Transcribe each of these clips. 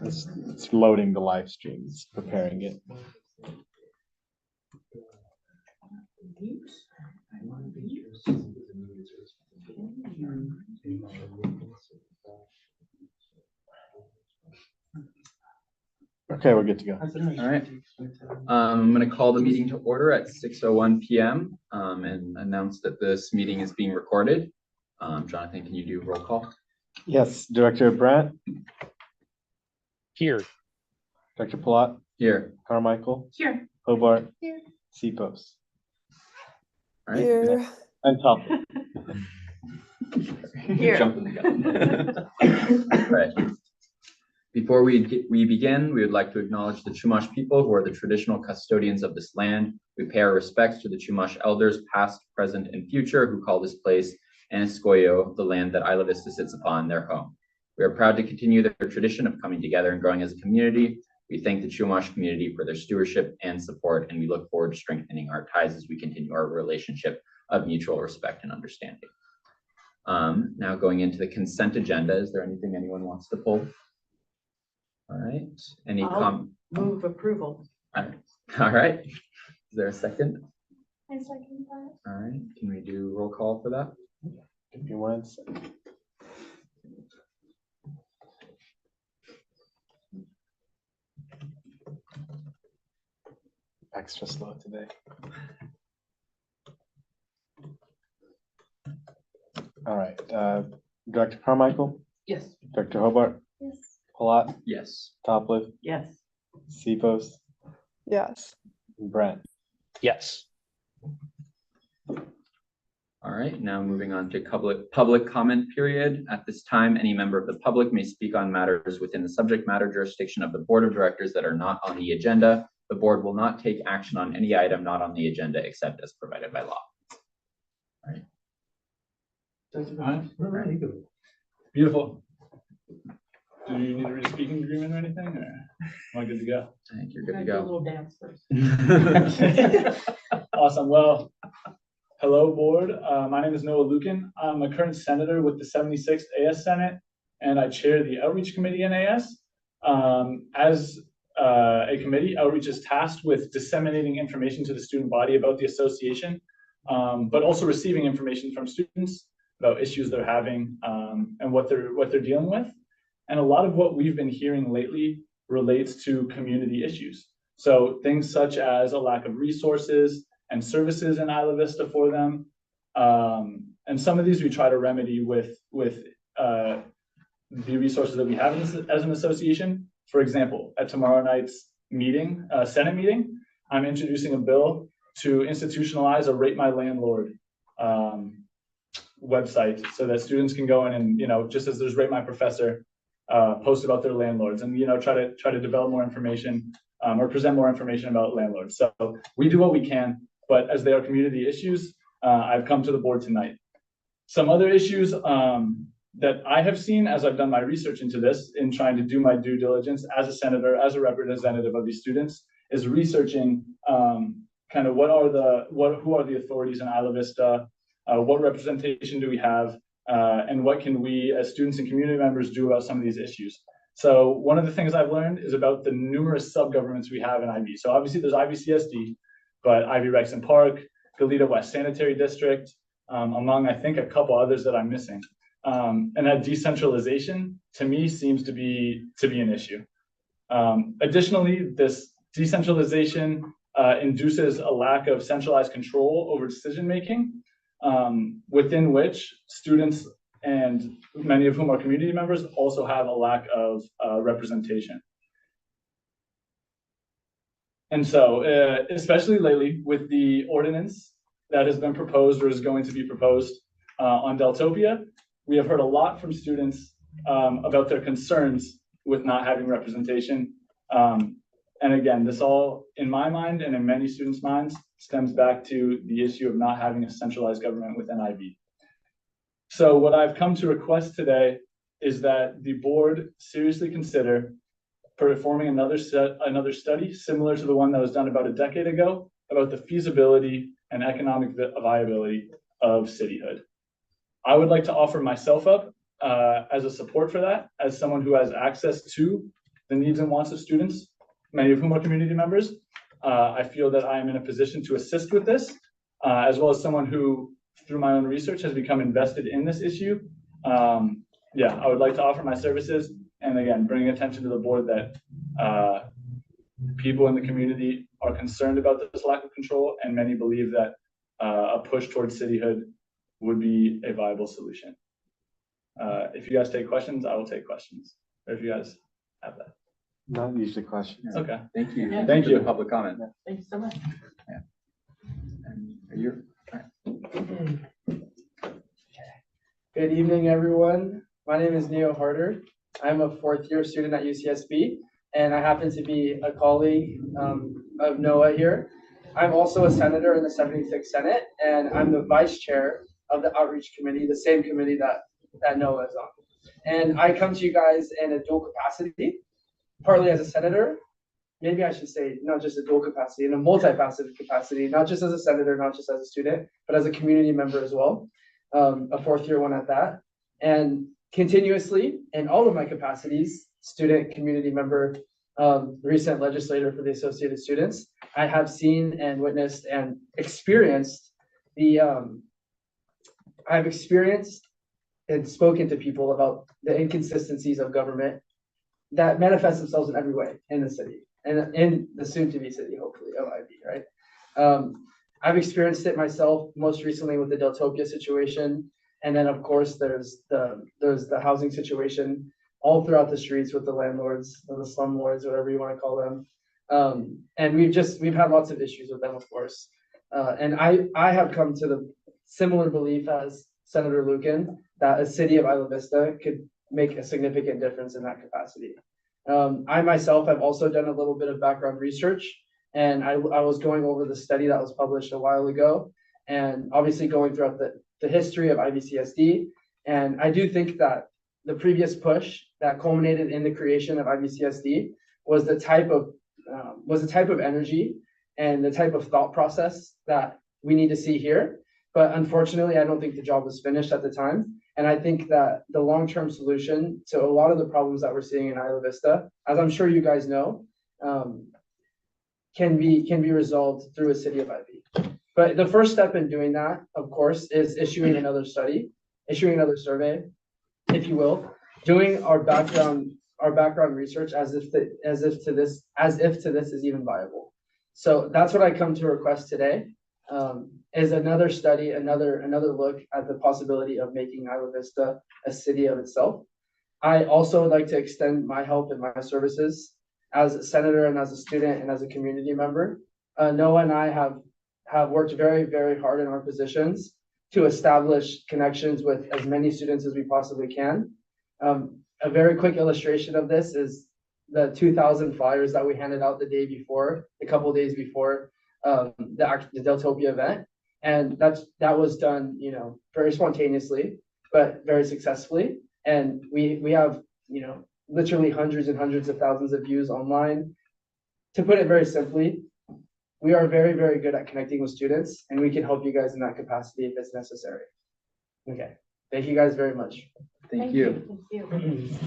It's loading the live stream. It's preparing it. Okay, we're good to go. All right. I'm going to call the meeting to order at 6:01 p.m. And announce that this meeting is being recorded. Jonathan, can you do roll call? Yes, Director Brandt. Here. Dr. Palat. Here. Carmichael. Here. Hobart. Here. CPOS. All right. Here. And top. Here. Jumping the gun. All right. Before we begin, we would like to acknowledge the Chumash people who are the traditional custodians of this land. We pay our respects to the Chumash elders, past, present, and future, who call this place Anaskoyo, the land that Isla Vista sits upon, their home. We are proud to continue their tradition of coming together and growing as a community. We thank the Chumash community for their stewardship and support, and we look forward to strengthening our ties as we continue our relationship of mutual respect and understanding. Now going into the consent agenda, is there anything anyone wants to pull? All right. Any Move approval. All right. Is there a second? I second that. All right. Can we do roll call for that? Give me 1 second. Extra slow today. All right. Dr. Carmichael. Yes. Dr. Hobart. Yes. Palat. Yes. Topliff. Yes. CPOS. Yes. And Brandt. Yes. All right. Now moving on to public comment period. At this time, any member of the public may speak on matters within the subject matter jurisdiction of the board of directors that are not on the agenda. The board will not take action on any item not on the agenda except as provided by law. All right. Beautiful. Do you need to read a speaking agreement or anything, or am I good to go? I think you're good to Do a go. little dance first. Awesome. Well, hello, board. My name is Noah Lucan. I'm a current senator with the 76th AS Senate, and I chair the Outreach Committee in AS. As a committee, Outreach is tasked with disseminating information to the student body about the association, but also receiving information from students about issues they're having and what they're dealing with. And a lot of what we've been hearing lately relates to community issues. So things such as a lack of resources and services in Isla Vista for them. And some of these we try to remedy with the resources that we have as an association. For example, at tomorrow night's meeting, Senate meeting, I'm introducing a bill to institutionalize a Rate My Landlord website so that students can go in and, just as there's Rate My Professor, post about their landlords and, try to develop more information or present more information about landlords. So we do what we can, but as they are community issues, I've come to the board tonight. Some other issues that I have seen as I've done my research into this in trying to do my due diligence as a senator, as a representative of these students, is researching kind of who are the authorities in Isla Vista, what representation do we have, and what can we as students and community members do about some of these issues. So one of the things I've learned is about the numerous sub-governments we have in IB. So obviously there's IVCSD, but Ivy Rexon Park, Goleta West Sanitary District, among I think a couple others that I'm missing. And that decentralization to me seems to be an issue. Additionally, this decentralization induces a lack of centralized control over decision-making, within which students, and many of whom are community members, also have a lack of representation. And so, especially lately with the ordinance that has been proposed or is going to be proposed on Deltopia, we have heard a lot from students about their concerns with not having representation. And again, this all, in my mind and in many students' minds, stems back to the issue of not having a centralized government within IB. So what I've come to request today is that the board seriously consider performing another study similar to the one that was done about a decade ago about the feasibility and economic viability of cityhood. I would like to offer myself up as a support for that, as someone who has access to the needs and wants of students, many of whom are community members. I feel that I am in a position to assist with this, as well as someone who, through my own research, has become invested in this issue. Yeah, I would like to offer my services and again, bring attention to the board that people in the community are concerned about this lack of control, and many believe that a push towards cityhood would be a viable solution. If you guys take questions, I will take questions. Or if you guys have that. Not usually questions. Okay. Thank you. Yeah. Thank for you. the public comment. Thanks so much. And are you? Good evening, everyone. My name is Neo Harder. I'm a fourth-year student at UCSB, and I happen to be a colleague of Noah here. I'm also a senator in the 76th Senate, and I'm the vice chair of the Outreach Committee, the same committee that Noah is on. And I come to you guys in a dual capacity, partly as a senator, maybe I should say not just a dual capacity, in a multifaceted capacity, not just as a senator, not just as a student, but as a community member as well, a fourth-year one at that. And continuously, in all of my capacities, student, community member, recent legislator for the Associated Students, I have seen and witnessed and experienced I've experienced and spoken to people about the inconsistencies of government that manifest themselves in every way in the city and in the soon-to-be city, hopefully, of IB, right? I've experienced it myself, most recently with the Deltopia situation. And then, of course, there's the housing situation all throughout the streets with the landlords or the slumlords, whatever you want to call them. And we've had lots of issues with them, of course. And I have come to the similar belief as Senator Lucan that a city of Isla Vista could make a significant difference in that capacity. I myself have also done a little bit of background research, and I was going over the study that was published a while ago, and obviously going throughout the history of IVCSD. And I do think that the previous push that culminated in the creation of IVCSD was the type of energy and the type of thought process that we need to see here. But unfortunately, I don't think the job was finished at the time. And I think that the long-term solution to a lot of the problems that we're seeing in Isla Vista, as I'm sure you guys know, can be resolved through a city of IB. But the first step in doing that, of course, is issuing another survey, if you will, doing our background research as if to this is even viable. So that's what I come to request today. Is another study, another look at the possibility of making Isla Vista a city of itself. I also would like to extend my help and my services as a senator and as a student and as a community member. Noah and I have worked very, very hard in our positions to establish connections with as many students as we possibly can. A very quick illustration of this is the 2,000 flyers that we handed out a couple days before the Deltopia event. And that was done, very spontaneously, but very successfully. And we have, literally hundreds and hundreds of thousands of views online. To put it very simply, we are very, very good at connecting with students, and we can help you guys in that capacity if it's necessary. Okay, thank you guys very much. Thank you. Thank you.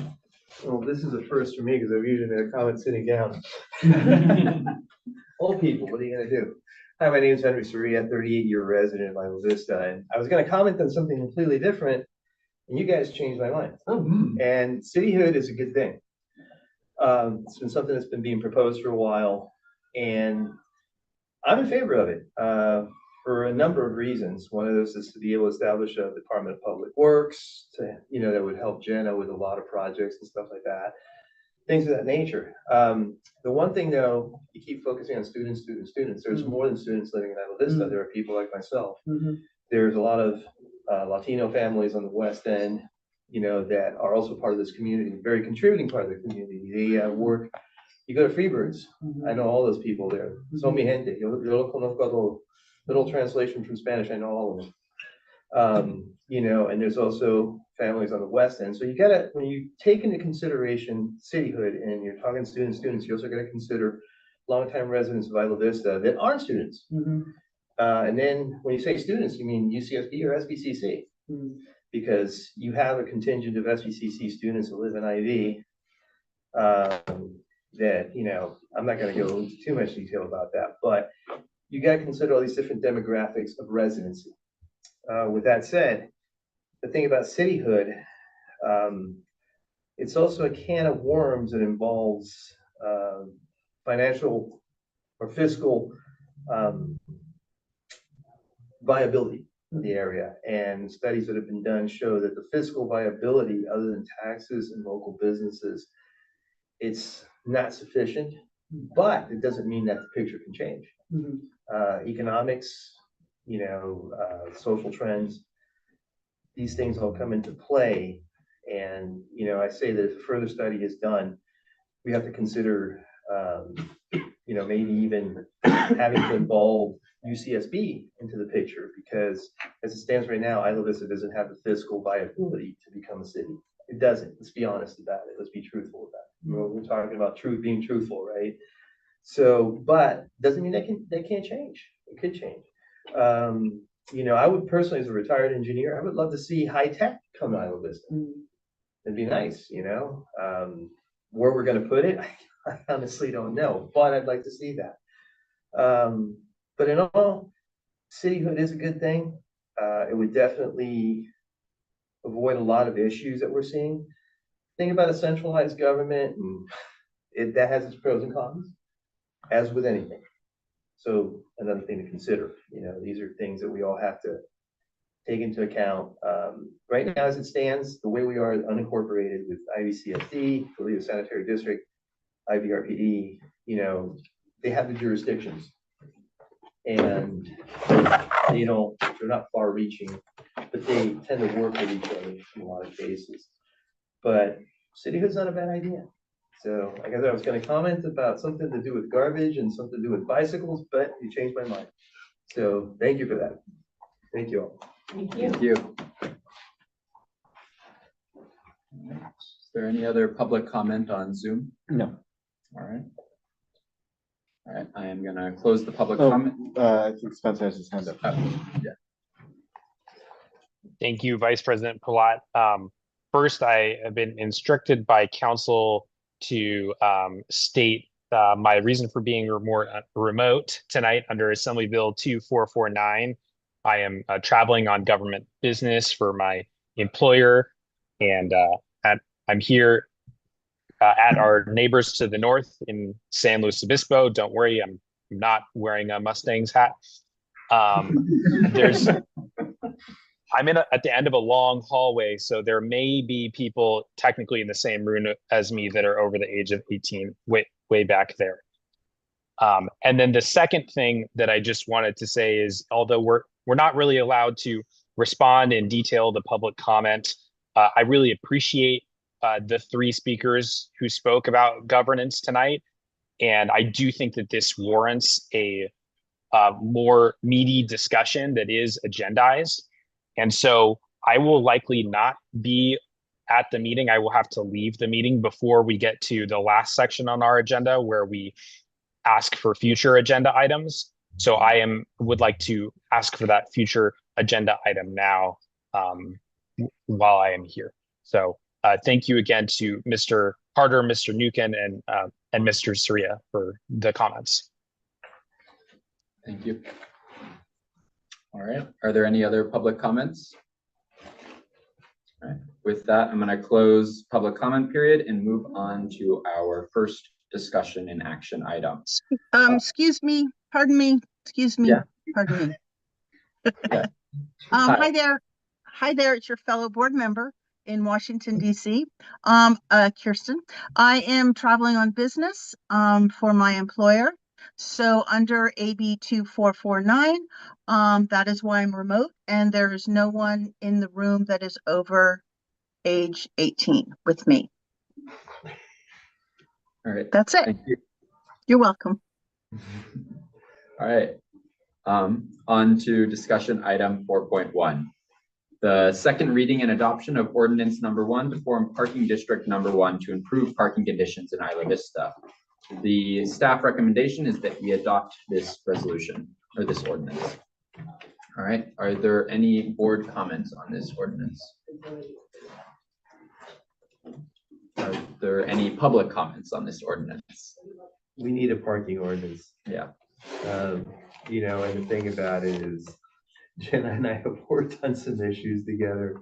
Well, this is a first for me because I've usually made a comment sitting down. Old people, what are you gonna do? Hi, my name is Henry Soria, 38-year resident of Isla Vista, and I was gonna comment on something completely different, and you guys changed my mind. And cityhood is a good thing. It's been something that's been being proposed for a while, and I'm in favor of it for a number of reasons. One of those is to be able to establish a Department of Public Works that would help Jenna with a lot of projects and stuff like that. Things of that nature. The one thing though, you keep focusing on students. There's more than students living in Isla Vista. There are people like myself. There's a lot of Latino families on the West End, that are also part of this community, very contributing part of the community. They work. You go to Freebirds. I know all those people there. So mi gente. Yo lo conozco a todo. Little translation from Spanish. I know all of them. And there's also families on the West End. So when you take into consideration cityhood and you're talking students, you also got to consider longtime residents of Isla Vista that aren't students. And then when you say students, you mean UCSB or SBCC, because you have a contingent of SBCC students that live in IV That, you know, I'm not gonna go into too much detail about that, but you gotta consider all these different demographics of residency. With that said, the thing about cityhood, it's also a can of worms that involves financial or fiscal viability of the area. And studies that have been done show that the fiscal viability, other than taxes and local businesses, it's not sufficient, but it doesn't mean that the picture can change. Economics, you know, social trends, these things all come into play. And, you know, I say that if further study is done, we have to consider, you know, maybe even having to involve UCSB into the picture, because as it stands right now, Isla Vista doesn't have the fiscal viability to become a city. It doesn't. Let's be honest about it. Let's be truthful about it. We're talking about being truthful, right? So, but doesn't mean they can't change. It could change. You know, I would personally, as a retired engineer, I would love to see high tech come to Isla Vista. It'd be nice, you know. Where we're going to put it, I honestly don't know, but I'd like to see that. But in all, cityhood is a good thing. It would definitely avoid a lot of issues that we're seeing. Think about a centralized government, and that has its pros and cons, as with anything. So another thing to consider, you know, these are things that we all have to take into account. Right now, as it stands, the way we are unincorporated with IVCSD, Toledo Sanitary District, IVRPD, you know, they have the jurisdictions, and they're not far reaching, but they tend to work with each other in a lot of cases. But cityhood's not a bad idea. So I guess I was going to comment about something to do with garbage and something to do with bicycles, but you changed my mind. So thank you for that. Thank you all. Thank you. Thank you. Is there any other public comment on Zoom? No. All right. All right, I am gonna close the public Oh, comment. I think Spencer has his hand up. Yeah. Thank you, Vice President Palat. First, I have been instructed by council to state my reason for being remote tonight under Assembly Bill 2449. I am traveling on government business for my employer, and I'm here at our neighbors to the north in San Luis Obispo. Don't worry, I'm not wearing a Mustang's hat. I'm at the end of a long hallway, so there may be people technically in the same room as me that are over the age of 18, way back there. And then the second thing that I just wanted to say is, although we're not really allowed to respond in detail the public comment, I really appreciate the three speakers who spoke about governance tonight. And I do think that this warrants a more meaty discussion that is agendized. And so I will likely not be at the meeting. I will have to leave the meeting before we get to the last section on our agenda, where we ask for future agenda items. So I would like to ask for that future agenda item now while I am here. So thank you again to Mr. Carter, Mr. Nukin, and Mr. Surya for the comments. Thank you. All right, are there any other public comments? All right, with that, I'm gonna close public comment period and move on to our first discussion and action item. Excuse me, pardon me, excuse me, Yeah. pardon me. Yeah. Hi there, it's your fellow board member in Washington, DC, Kirsten. I am traveling on business for my employer. So under AB 2449, that is why I'm remote, and there is no one in the room that is over age 18 with me. All right. That's it. Thank you. You're welcome. All right. On to discussion item 4.1. The second reading and adoption of ordinance number 1 to form parking district number 1 to improve parking conditions in Isla Vista. The staff recommendation is that we adopt this resolution or this ordinance. All right. Are there any board comments on this ordinance? Are there any public comments on this ordinance? We need a parking ordinance. Yeah. You know, and the thing about it is, Jenna and I have worked on some issues together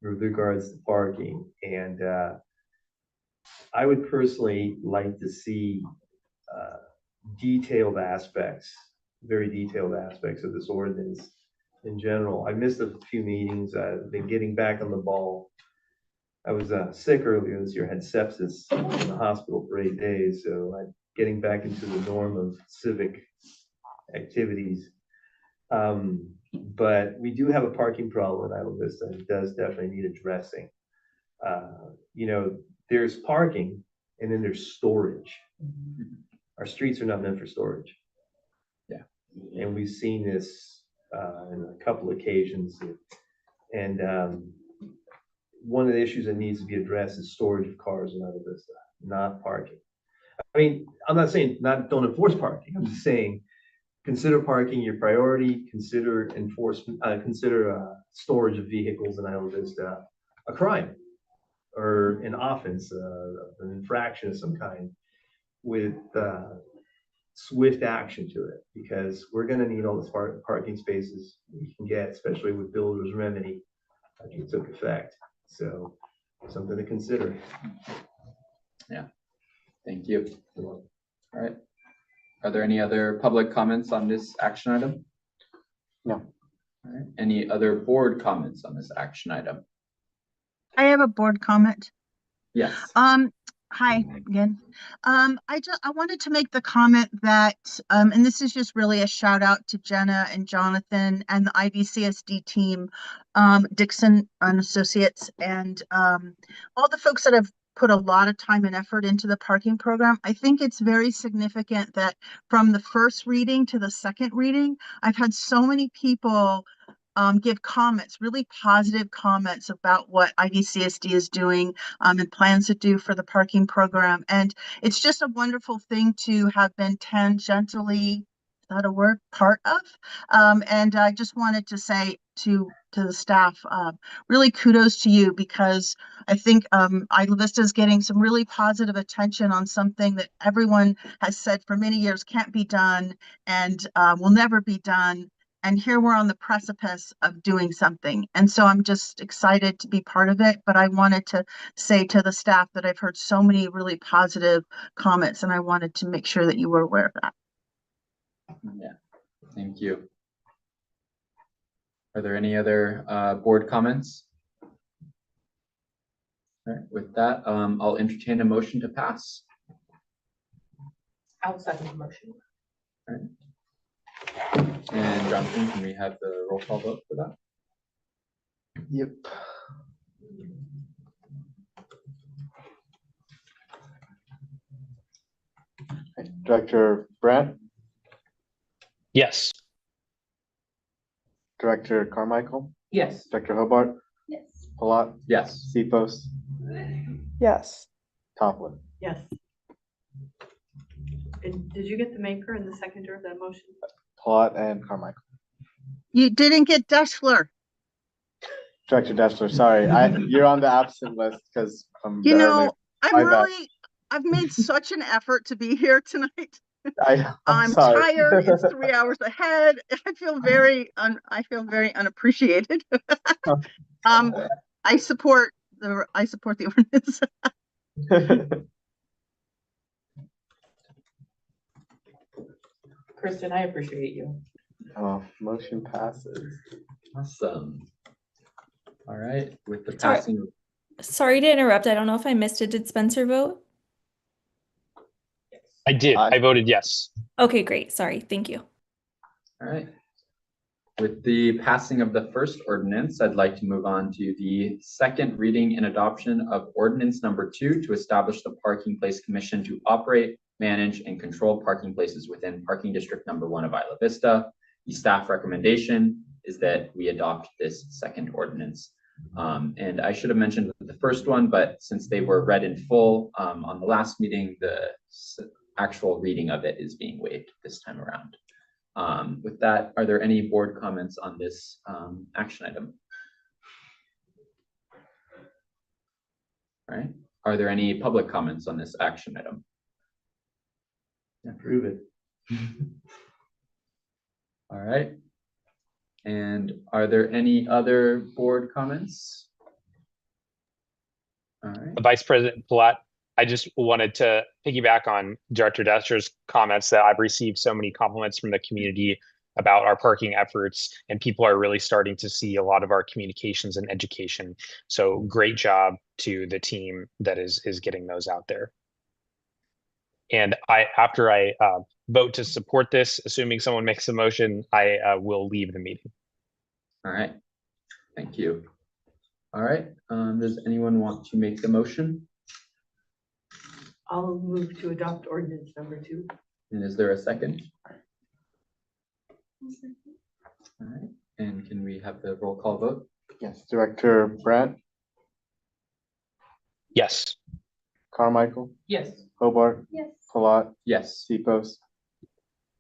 with regards to parking, and I would personally like to see detailed aspects, very detailed aspects of this ordinance in general. I missed a few meetings. I've been getting back on the ball. I was sick earlier this year, had sepsis in the hospital for 8 days, so I'm getting back into the norm of civic activities. But we do have a parking problem in Isla Vista. It does definitely need addressing. You know, there's parking and then there's storage. Our streets are not meant for storage. Yeah. And we've seen this in a couple occasions. And one of the issues that needs to be addressed is storage of cars in Isla Vista, not parking. I mean, I'm not saying don't enforce parking. I'm just saying consider parking your priority, consider enforcement, storage of vehicles in Isla Vista a crime or an offense, an infraction of some kind with swift action to it, because we're going to need all the parking spaces we can get, especially with builder's remedy after it took effect. So something to consider. Yeah, thank you. All right. Are there any other public comments on this action item? No. All right. Any other board comments on this action item? I have a board comment. Yes. Hi again. I wanted to make the comment that, and this is just really a shout out to Jenna and Jonathan and the IVCSD team, Dixon and Associates, and all the folks that have put a lot of time and effort into the parking program. I think it's very significant that from the first reading to the second reading, I've had so many people give comments, really positive comments about what IVCSD is doing and plans to do for the parking program. And it's just a wonderful thing to have been tangentially, is that a word, part of. And I just wanted to say to the staff, really kudos to you, because I think Isla Vista is getting some really positive attention on something that everyone has said for many years can't be done and will never be done. And here we're on the precipice of doing something. And so I'm just excited to be part of it. But I wanted to say to the staff that I've heard so many really positive comments, and I wanted to make sure that you were aware of that. Yeah, thank you. Are there any other board comments? All right, with that, I'll entertain a motion to pass. I'll second the motion. All right. And Jonathan, can we have the roll call vote for that? Yep. Director Brandt, Yes. Director Carmichael, Yes. Director Hobart, Yes. Palat, Yes. Cephos, Yes. Toppling. Yes. And did you get the maker and the seconder of that motion? Palat and Carmichael. You didn't get Deschler. Director Dessler, sorry, you're on the absent list because You know, My bad. I've made such an effort to be here tonight. I'm I'm sorry. tired. It's 3 hours ahead. I feel very unappreciated. I support the ordinance. Kristen, I appreciate you. Oh, motion passes. Awesome. All right, with the Sorry. passing. Sorry to interrupt. I don't know if I missed it. Did Spencer vote? I did. Aye. I voted yes. Okay, great. Sorry. Thank you. All right. With the passing of the first ordinance, I'd like to move on to the second reading and adoption of ordinance number 2 to establish the Parking Place Commission to operate, manage, and control parking places within Parking District number 1 of Isla Vista. The staff recommendation is that we adopt this second ordinance. And I should have mentioned the first one, but since they were read in full on the last meeting, the actual reading of it is being waived this time around. With that, are there any board comments on this action item? All right, Are there any public comments on this action item? Approve it. All right. And are there any other board comments? All right. Vice President Palat, I just wanted to piggyback on Director Dester's comments that I've received so many compliments from the community about our parking efforts, and people are really starting to see a lot of our communications and education. So great job to the team that is getting those out there. And after I vote to support this, assuming someone makes a motion, I will leave the meeting. All right. Thank you. All right. Does anyone want to make the motion? I'll move to adopt ordinance number 2. And is there a second? All right. And can we have the roll call vote? Yes, Director Brandt, Yes. Carmichael, Yes. Hobart, Yes. Palat, Yes. Seapost,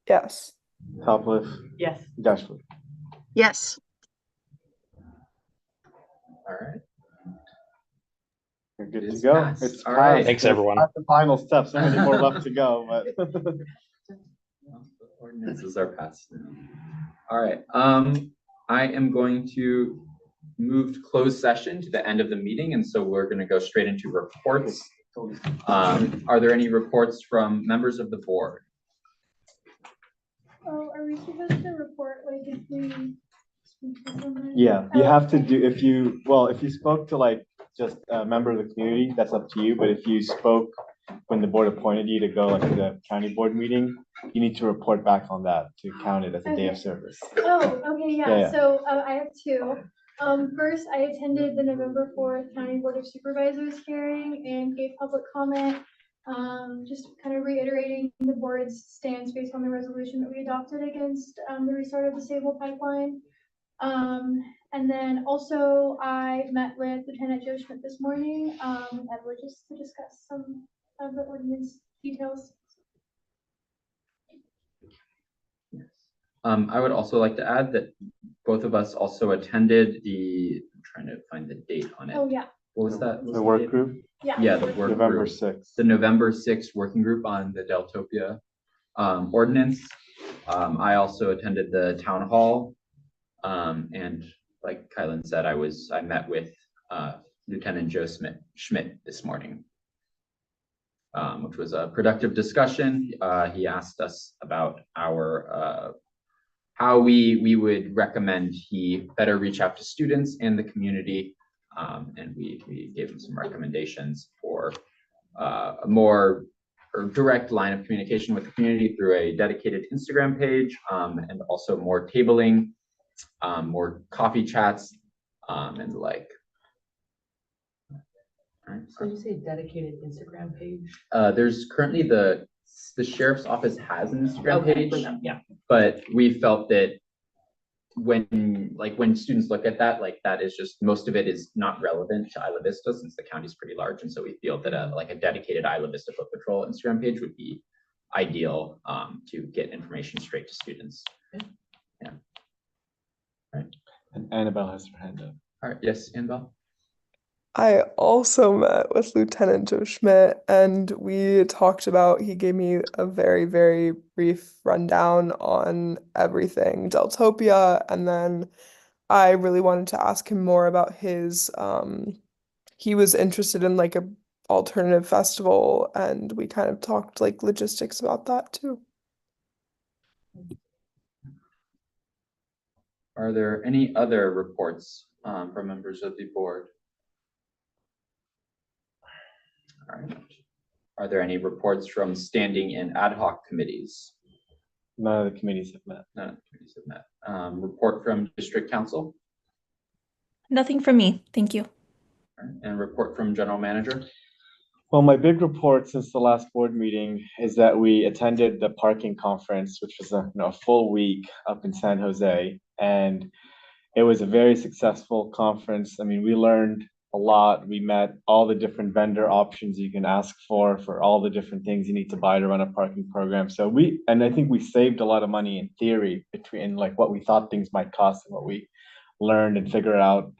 Yes. Topliff, Yes. Dashwood. Yes. All right. You're good It to is go. passed. It's All right. passed. Thanks, everyone. It's not the final step. So many more left to go, but Well, the ordinances are passed now. All right. I am going to move to closed session to the end of the meeting, and so we're going to go straight into reports. Are there any reports from members of the board? Oh, are we supposed to report like if we speak to someone? yeah, you Oh, have to okay. do if you spoke to like just a member of the community, that's up to you. But if you spoke when the board appointed you to go like to the county board meeting, you need to report back on that to count it as a day of service. Oh, okay, Yeah. yeah, so I have 2. First, I attended the November 4th County Board of Supervisors hearing and gave public comment. Just kind of reiterating the board's stance based on the resolution that we adopted against the restart of the Sable pipeline. And then also I met with Lieutenant Joe Schmidt this morning, Edward, just to discuss some of the ordinance details. I would also like to add that both of us also attended I'm trying to find the date on it. Oh, yeah, What was that? The work group, yeah. Yeah, the work November group. 6th. The November 6th working group on the Deltopia ordinance. I also attended the town hall. And like Kylan said, I met with Lieutenant Joe Schmidt this morning, which was a productive discussion. He asked us about our how we would recommend he better reach out to students and the community. And we gave him some recommendations for a more direct line of communication with the community through a dedicated Instagram page, and also more tabling, more coffee chats, and the like. All right. So you say dedicated Instagram page? There's currently the sheriff's office has an Instagram Okay, page, for them, yeah. but we felt that when students look at that, like that is just, most of it is not relevant to Isla Vista since the county's pretty large. And so we feel that a dedicated Isla Vista Foot Patrol Instagram page would be ideal to get information straight to students. Yeah. All right. And Annabelle has her hand up. All right. Yes, Annabelle. I also met with Lieutenant Joe Schmidt and we talked about, he gave me a very, very brief rundown on everything Deltopia, and then I really wanted to ask him more about his, he was interested in like a alternative festival, and we kind of talked like logistics about that too. Are there any other reports from members of the board? All right. Are there any reports from standing and ad hoc committees? None of the committees have met. None of the committees have met. Report from district council? Nothing from me. Thank you. All right. And report from general manager? Well, my big report since the last board meeting is that we attended the parking conference, which was a full week up in San Jose, and it was a very successful conference. I mean, we learned a lot. We met all the different vendor options you can ask for all the different things you need to buy to run a parking program. So I think we saved a lot of money in theory between like what we thought things might cost and what we learned and figured out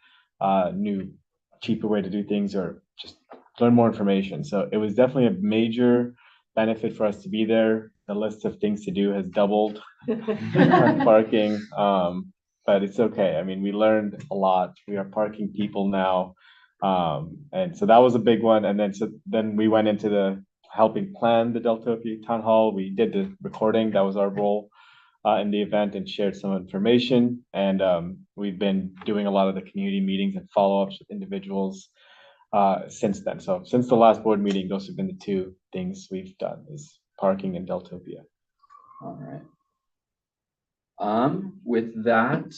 new cheaper way to do things, or just learn more information. So it was definitely a major benefit for us to be there. The list of things to do has doubled on parking. But it's okay. I mean, we learned a lot. We are parking people now. And so that was a big one. And then we went into the helping plan the Deltopia Town Hall. We did the recording. That was our role in the event, and shared some information. And we've been doing a lot of the community meetings and follow-ups with individuals since then. So since the last board meeting, those have been the two things we've done, is parking and Deltopia. All right. With that,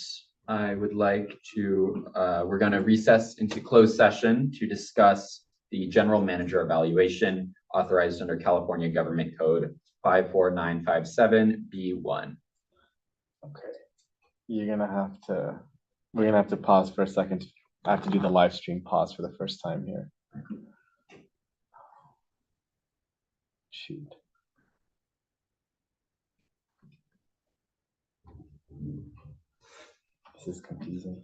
I would like to, we're gonna recess into closed session to discuss the general manager evaluation authorized under California Government Code 54957B1. Okay. We're gonna have to pause for a second. I have to do the live stream pause for the first time here. Shoot. This is confusing.